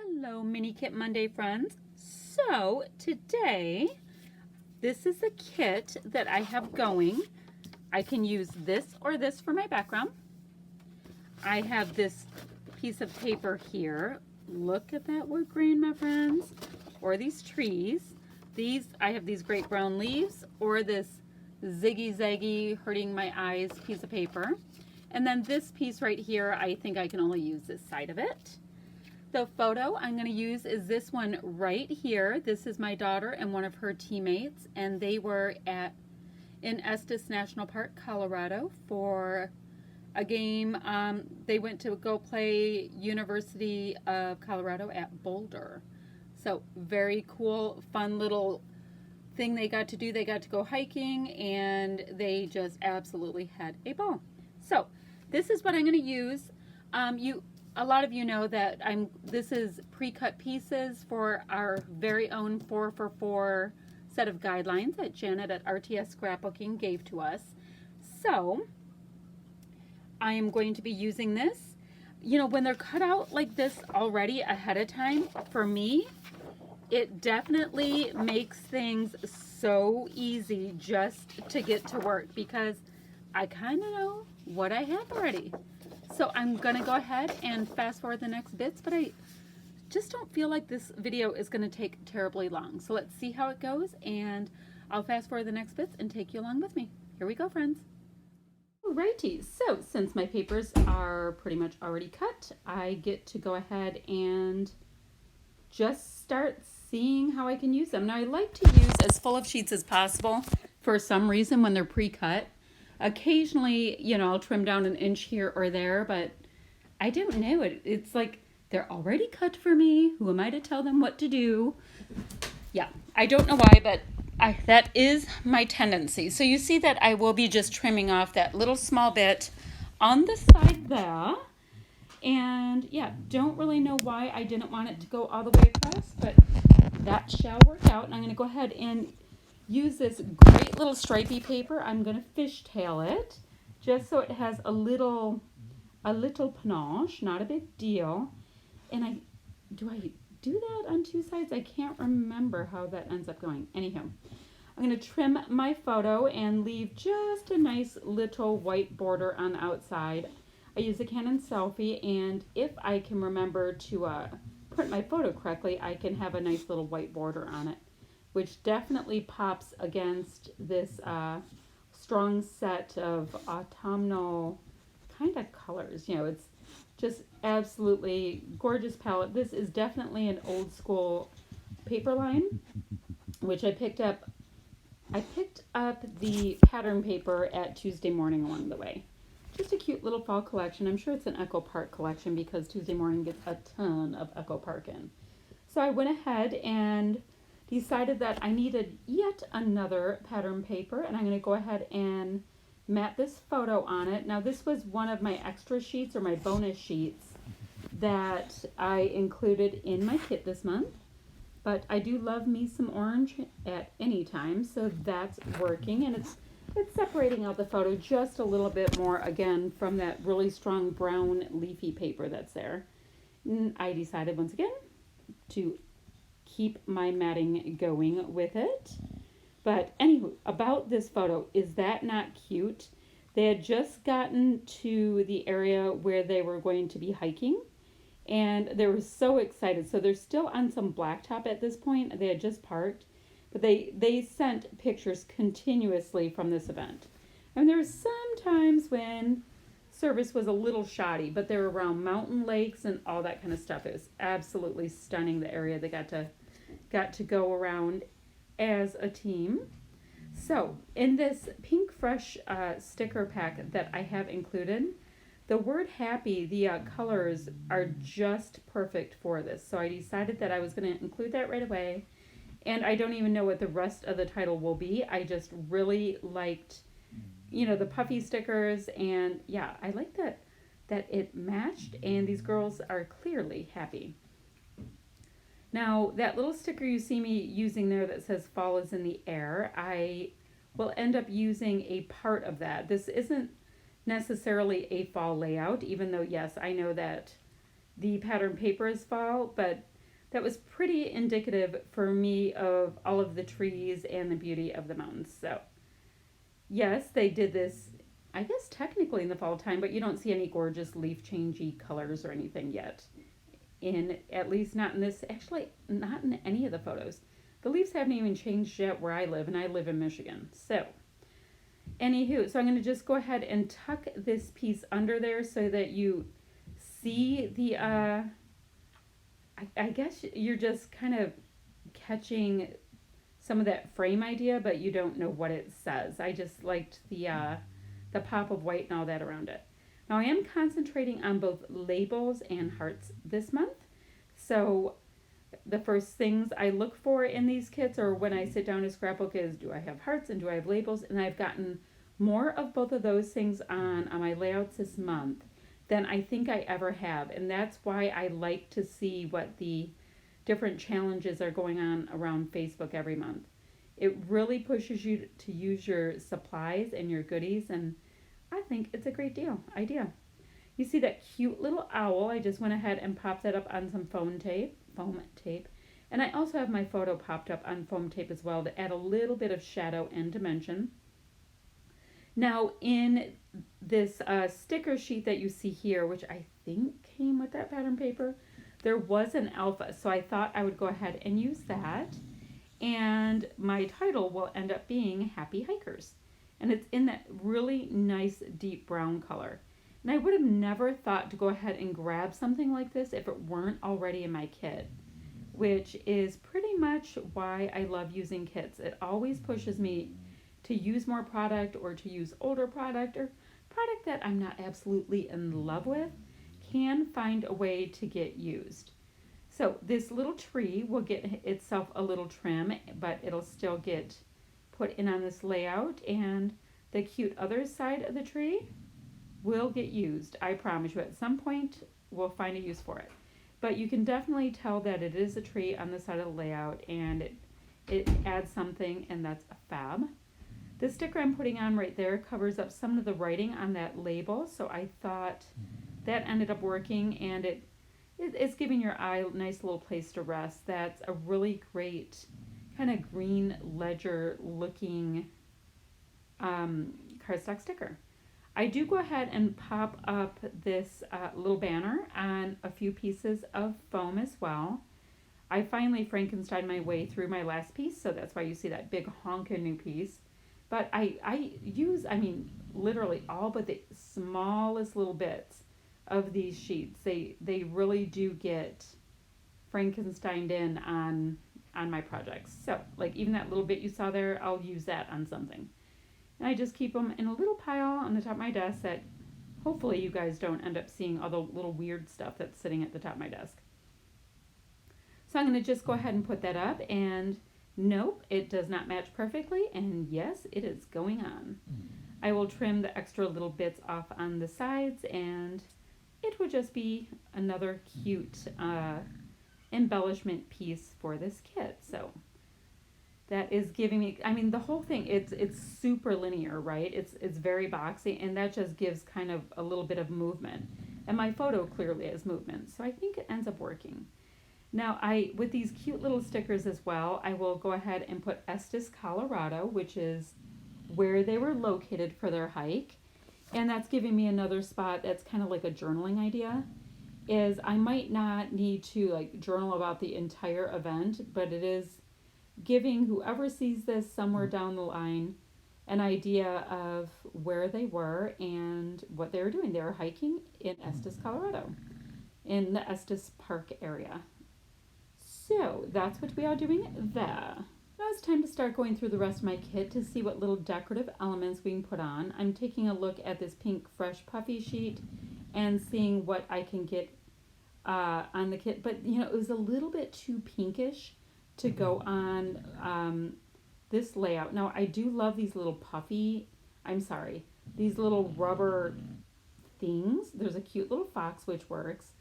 Hello, Mini Kit Monday friends. So today, this is the kit that I have going. I can use this or this for my background. I have this piece of paper here. Look at that wood grain, my friends. Or these trees. I have these great brown leaves or this ziggy zaggy hurting my eyes piece of paper. And then this piece right here, I think I can only use this side of it. The photo I'm going to use is this one right here. This is my daughter and one of her teammates, and they were in Estes National Park, Colorado for a game. They went to go play University of Colorado at Boulder. So very cool, fun little thing they got to do. They got to go hiking, and they just absolutely had a ball. So this is what I'm going to use. A lot of you know that this is pre-cut pieces for our very own 4for4 set of guidelines that Janet at RTS Scrapbooking gave to us. So I am going to be using this. You know, when they're cut out like this already ahead of time, for me, it definitely makes things so easy just to get to work because I kind of know what I have already. So I'm going to go ahead and fast forward the next bits, but I just don't feel like this video is going to take terribly long. So let's see how it goes, and I'll fast forward the next bits and take you along with me. Here we go, friends. Alrighty, so since my papers are pretty much already cut, I get to go ahead and just start seeing how I can use them. Now I like to use as full of sheets as possible for some reason when they're pre-cut. Occasionally, you know, I'll trim down an inch here or there, but I don't know. It's like they're already cut for me. Who am I to tell them what to do? Yeah, I don't know why, but that is my tendency. So you see that I will be just trimming off that little small bit on the side there. And yeah, don't really know why I didn't want it to go all the way across, but that shall work out. And I'm going to go ahead and use this great little stripy paper. I'm going to fishtail it just so it has a little panache, not a big deal. And do I do that on two sides? I can't remember how that ends up going. Anyhow, I'm going to trim my photo and leave just a nice little white border on the outside. I use a Canon Selfie, and if I can remember to print my photo correctly, I can have a nice little white border on it, which definitely pops against this strong set of autumnal kind of colors. You know, it's just absolutely gorgeous palette. This is definitely an old school paper line, which I picked up. I picked up the pattern paper at Tuesday Morning along the way. Just a cute little fall collection. I'm sure it's an Echo Park collection because Tuesday Morning gets a ton of Echo Park in. So I went ahead and decided that I needed yet another pattern paper, and I'm going to go ahead and mat this photo on it. Now this was one of my extra sheets or my bonus sheets that I included in my kit this month, but I do love me some orange at any time, so that's working, and it's separating out the photo just a little bit more again from that really strong brown leafy paper that's there. And I decided once again to keep my matting going with it. But anywho, about this photo, is that not cute? They had just gotten to the area where they were going to be hiking, and they were so excited. So they're still on some blacktop at this point. They had just parked, but they sent pictures continuously from this event. I mean, there were some times when service was a little shoddy, but they were around mountain lakes and all that kind of stuff. It was absolutely stunning, the area they got to go around as a team. So in this Pink Fresh sticker pack that I have included, the word happy, the colors are just perfect for this. So I decided that I was going to include that right away. And I don't even know what the rest of the title will be. I just really liked, you know, the puffy stickers, and yeah, I like that it matched, and these girls are clearly happy. Now, that little sticker you see me using there that says fall is in the air, I will end up using a part of that. This isn't necessarily a fall layout, even though, yes, I know that the pattern paper is fall, but that was pretty indicative for me of all of the trees and the beauty of the mountains. So, yes, they did this, I guess, technically in the fall time, but you don't see any gorgeous leaf changey colors or anything yet. At least not in this, actually, not in any of the photos. The leaves haven't even changed yet where I live, and I live in Michigan. So, anywho, so I'm going to just go ahead and tuck this piece under there so that you see the, I guess you're just kind of catching some of that frame idea, but you don't know what it says. I just liked the pop of white and all that around it. Now I am concentrating on both labels and hearts this month. So the first things I look for in these kits or when I sit down to scrapbook is, do I have hearts and do I have labels? And I've gotten more of both of those things on my layouts this month than I think I ever have. And that's why I like to see what the different challenges are going on around Facebook every month. It really pushes you to use your supplies and your goodies, and I think it's a great idea. You see that cute little owl? I just went ahead and popped that up on some foam tape. And I also have my photo popped up on foam tape as well to add a little bit of shadow and dimension. Now in this sticker sheet that you see here, which I think came with that pattern paper, there was an alpha, so I thought I would go ahead and use that. And my title will end up being Happy Hikers. And it's in that really nice deep brown color. And I would have never thought to go ahead and grab something like this if it weren't already in my kit, which is pretty much why I love using kits. It always pushes me to use more product or to use older product or product that I'm not absolutely in love with can find a way to get used. So this little tree will get itself a little trim, but it'll still get put in on this layout, and the cute other side of the tree will get used. I promise you, at some point we'll find a use for it. But you can definitely tell that it is a tree on the side of the layout, and it adds something, and that's a fab. The sticker I'm putting on right there covers up some of the writing on that label, so I thought that ended up working, and it's giving your eye a nice little place to rest. That's a really great kind of green ledger looking cardstock sticker. I do go ahead and pop up this little banner on a few pieces of foam as well. I finally Frankenstein my way through my last piece, so that's why you see that big honkin' new piece. But I use, literally all but the smallest little bits of these sheets. They really do get Frankensteined in on my projects. So, like even that little bit you saw there, I'll use that on something. And I just keep them in a little pile on the top of my desk that hopefully you guys don't end up seeing all the little weird stuff that's sitting at the top of my desk. So I'm going to just go ahead and put that up, and nope, it does not match perfectly, and yes, it is going on. I will trim the extra little bits off on the sides, and it would just be another cute embellishment piece for this kit. So that is giving me, the whole thing, it's super linear, right? It's very boxy, and that just gives kind of a little bit of movement. And my photo clearly has movement, so I think it ends up working. Now, with these cute little stickers as well, I will go ahead and put Estes, Colorado, which is where they were located for their hike. And that's giving me another spot that's kind of like a journaling idea. Is I might not need to journal about the entire event, but it is giving whoever sees this somewhere down the line an idea of where they were and what they were doing. They were hiking in Estes, Colorado, in the Estes Park area. So that's what we are doing there. Now it's time to start going through the rest of my kit to see what little decorative elements we can put on. I'm taking a look at this pink fresh puffy sheet and seeing what I can get on the kit. But it was a little bit too pinkish to go on this layout. Now I do love these little these little rubber things. There's a cute little fox which works,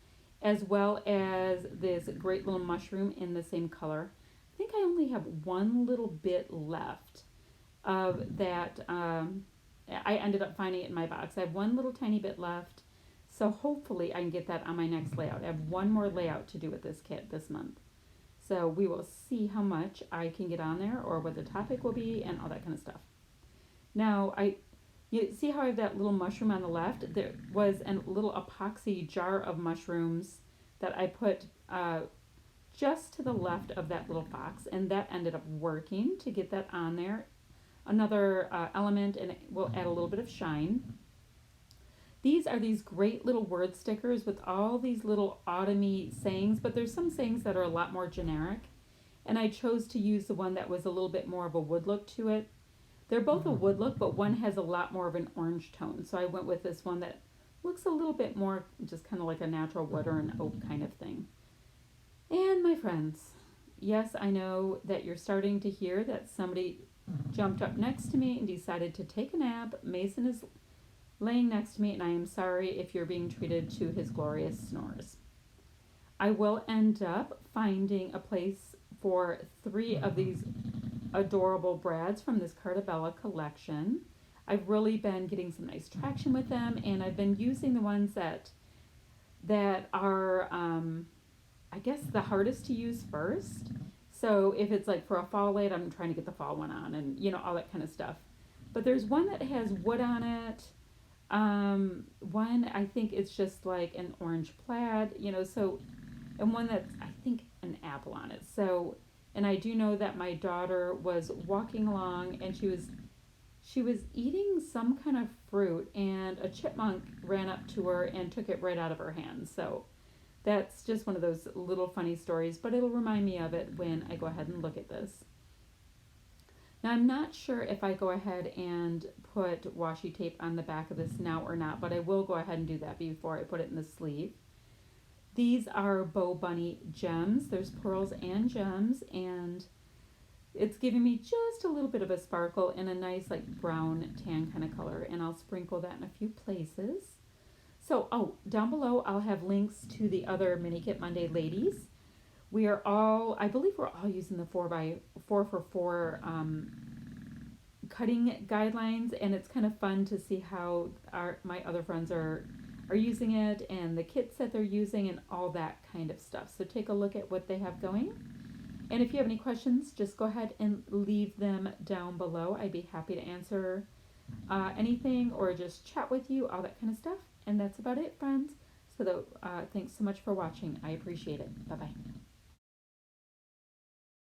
as well as this great little mushroom in the same color. I think I only have one little bit left of that. I ended up finding it in my box. I have one little tiny bit left, so hopefully I can get that on my next layout. I have one more layout to do with this kit this month. So we will see how much I can get on there or what the topic will be and all that kind of stuff. Now, you see how I have that little mushroom on the left? There was a little epoxy jar of mushrooms that I put just to the left of that little box, and that ended up working to get that on there. Another element, and it will add a little bit of shine. These are these great little word stickers with all these little autumny sayings, but there's some sayings that are a lot more generic. And I chose to use the one that was a little bit more of a wood look to it. They're both a wood look, but one has a lot more of an orange tone. So I went with this one that looks a little bit more just kind of like a natural wood or an oak kind of thing. And my friends, yes, I know that you're starting to hear that somebody jumped up next to me and decided to take a nap. Mason is laying next to me, and I am sorry if you're being treated to his glorious snores. I will end up finding a place for 3 of these adorable brads from this Carta Bella collection. I've really been getting some nice traction with them, and I've been using the ones that are I guess the hardest to use first. So if it's like for a fall light, I'm trying to get the fall one on, and all that kind of stuff. But there's one that has wood on it. One I think it's just like an orange plaid, so, and one that's I think an apple on it. So, and I do know that my daughter was walking along and she was eating some kind of fruit, and a chipmunk ran up to her and took it right out of her hand. So that's just one of those little funny stories, but it'll remind me of it when I go ahead and look at this. Now, I'm not sure if I go ahead and put washi tape on the back of this now or not, but I will go ahead and do that before I put it in the sleeve. These are Bo Bunny gems. There's pearls and gems, and it's giving me just a little bit of a sparkle in a nice like brown tan kind of color, and I'll sprinkle that in a few places. So, down below I'll have links to the other Mini Kit Monday ladies. I believe we're all using the 4x4 cutting guidelines, and it's kind of fun to see how my other friends are using it, and the kits that they're using, and all that kind of stuff. So take a look at what they have going. And if you have any questions, just go ahead and leave them down below. I'd be happy to answer anything or just chat with you, all that kind of stuff. And that's about it, friends. So thanks so much for watching. I appreciate it. Bye-bye.